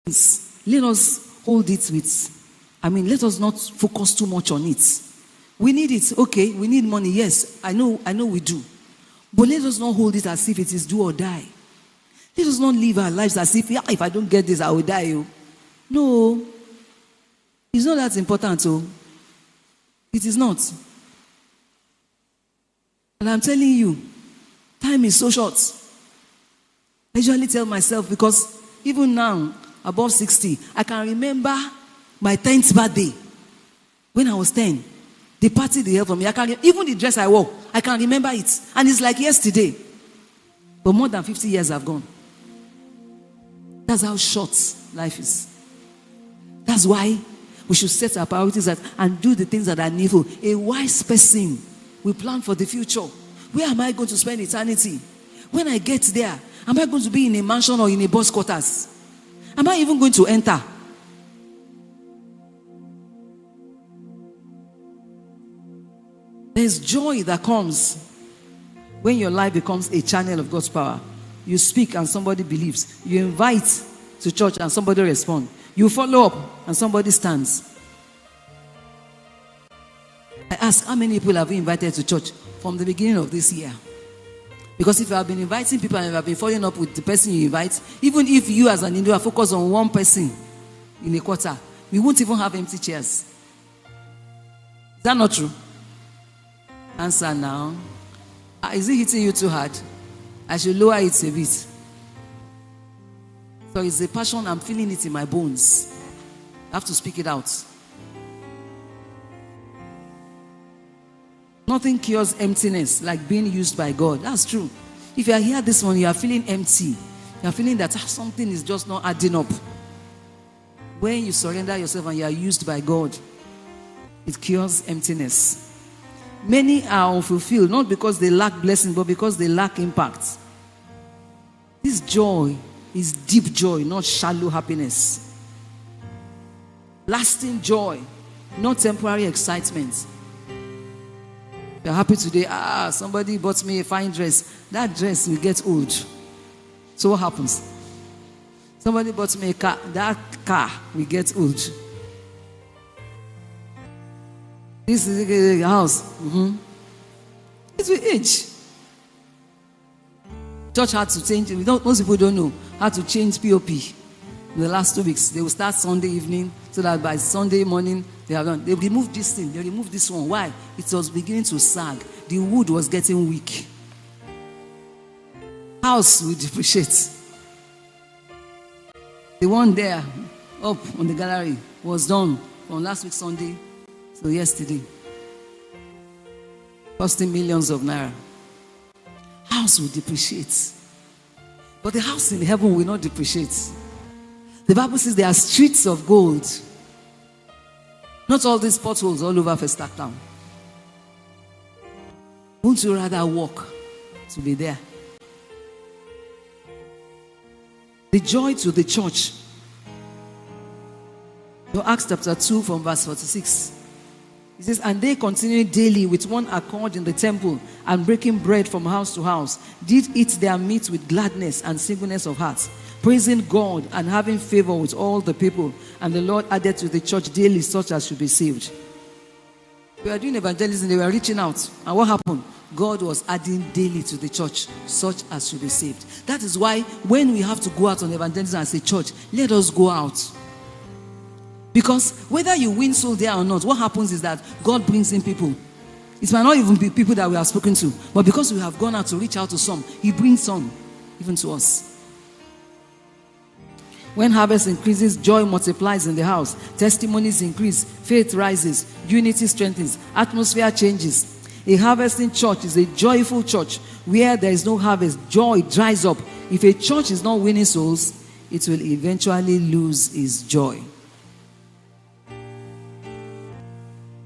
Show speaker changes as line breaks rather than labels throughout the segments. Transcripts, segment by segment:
Let us hold it let us not focus too much on it. We need it, okay, we need money, yes, I know we do. But let us not hold it as if it is do or die. Let us not live our lives as if, if I don't get this, I will die. No, it's not that important. It is not. And I'm telling you, time is so short. I usually tell myself, because even now, above 60, I can remember my 10th birthday. When I was 10, the party they held for me, even the dress I wore, I can remember it. And it's like yesterday. But more than 50 years have gone. That's how short life is. That's why we should set our priorities and do the things that are needful. A wise person will plan for the future. Where am I going to spend eternity? When I get there, am I going to be in a mansion or in a bus quarters? Am I even going to enter? There's joy that comes when your life becomes a channel of God's power. You speak and somebody believes. You invite to church and somebody responds. You follow up and somebody stands. I ask, how many people have you invited to church from the beginning of this year? Because if you have been inviting people and you have been following up with the person you invite, even if you as an individual focus on one person in a quarter, we won't even have empty chairs. Is that not true? Answer now. Is it hitting you too hard? I should lower it a bit. So it's a passion, I'm feeling it in my bones. I have to speak it out. Nothing cures emptiness like being used by God. That's true. If you are here this morning, you are feeling empty. You are feeling that something is just not adding up. When you surrender yourself and you are used by God, it cures emptiness. Many are unfulfilled, not because they lack blessing, but because they lack impact. This joy is deep joy, not shallow happiness. Lasting joy, not temporary excitement. You're happy today. Somebody bought me a fine dress. That dress will get old. So what happens? Somebody bought me a car. That car will get old. This is a house. It will age. Church had to change. Most people don't know how to change POP. In the last 2 weeks, they will start Sunday evening so that by Sunday morning they have done. They removed this thing. They removed this one. Why? It was beginning to sag. The wood was getting weak. House will depreciate. The one there up on the gallery was done from last week Sunday. So yesterday, costing millions of naira. House will depreciate. But the house in heaven will not depreciate. The Bible says there are streets of gold. Not all these potholes all over Festac Town. Won't you rather walk to be there? The joy to the church. Acts chapter 2 from verse 46. It says, and they continued daily with one accord in the temple and breaking bread from house to house, did eat their meat with gladness and singleness of heart, praising God and having favor with all the people. And the Lord added to the church daily such as should be saved. We were doing evangelism, they were reaching out. And what happened? God was adding daily to the church such as should be saved. That is why when we have to go out on evangelism as a church, let us go out. Because whether you win soul there or not, what happens is that God brings in people. It might not even be people that we have spoken to, but because we have gone out to reach out to some, He brings some even to us. When harvest increases, joy multiplies in the house. Testimonies increase, faith rises, unity strengthens, atmosphere changes. A harvesting church is a joyful church. Where there is no harvest, joy dries up. If a church is not winning souls, it will eventually lose its joy.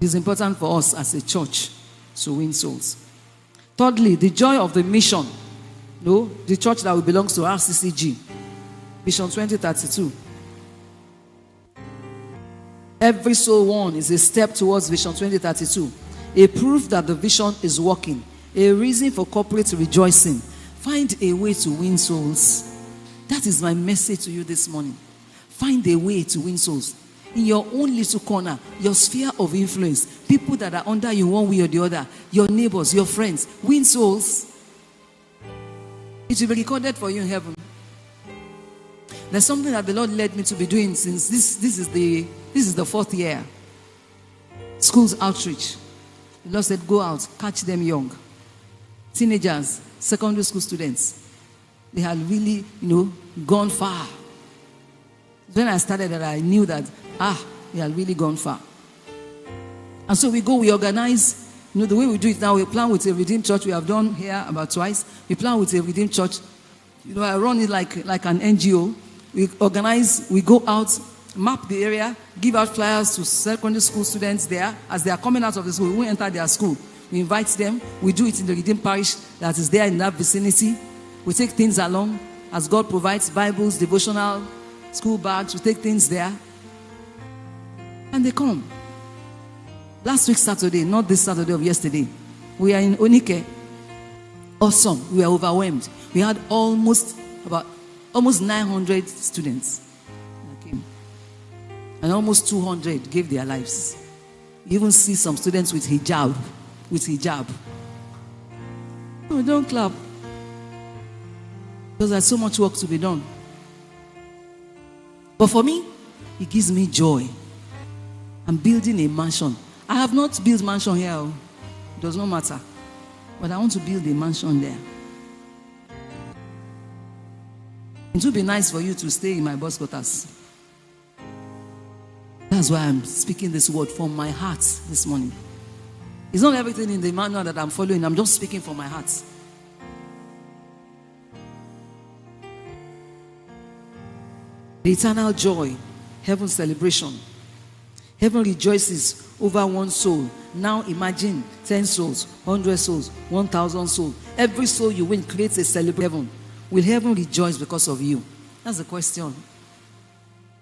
It is important for us as a church to win souls. Thirdly, the joy of the mission. The church that belongs to RCCG. Vision 2032. Every soul won is a step towards Vision 2032. A proof that the vision is working. A reason for corporate rejoicing. Find a way to win souls. That is my message to you this morning. Find a way to win souls. In your own little corner, your sphere of influence, people that are under you one way or the other, your neighbors, your friends, win souls. It will be recorded for you in heaven. There's something that the Lord led me to be doing since this is the 4th year. Schools outreach. The Lord said, go out, catch them young. Teenagers, secondary school students. They had really, gone far. When I started that, I knew that, they had really gone far. And so we organize, the way we do it now, we plan with a Redeemed Church. We have done here about twice. We plan with a Redeemed Church. I run it like an NGO. We organize, we go out, map the area, give out flyers to secondary school students there. As they are coming out of the school, we won't enter their school. We invite them. We do it in the Redeemed Parish that is there in that vicinity. We take things along as God provides, Bibles, devotional, school bags. We take things there. And they come. Last week Saturday, not this Saturday of yesterday, we are in Onike. Awesome. We are overwhelmed. We had almost 900 students that came. And almost 200 gave their lives. You even see some students with hijab. No, don't clap. Because there's so much work to be done. But for me, it gives me joy. I'm building a mansion. I have not built mansion here. It does not matter. But I want to build a mansion there. It would be nice for you to stay in my boss quarters. That's why I'm speaking this word from my heart this morning. It's not everything in the manual that I'm following. I'm just speaking from my heart. The eternal joy, heaven's celebration. Heaven rejoices over one soul. Now imagine 10 souls, 100 souls, 1,000 souls. Every soul you win creates a celebration. Will heaven rejoice because of you? That's the question.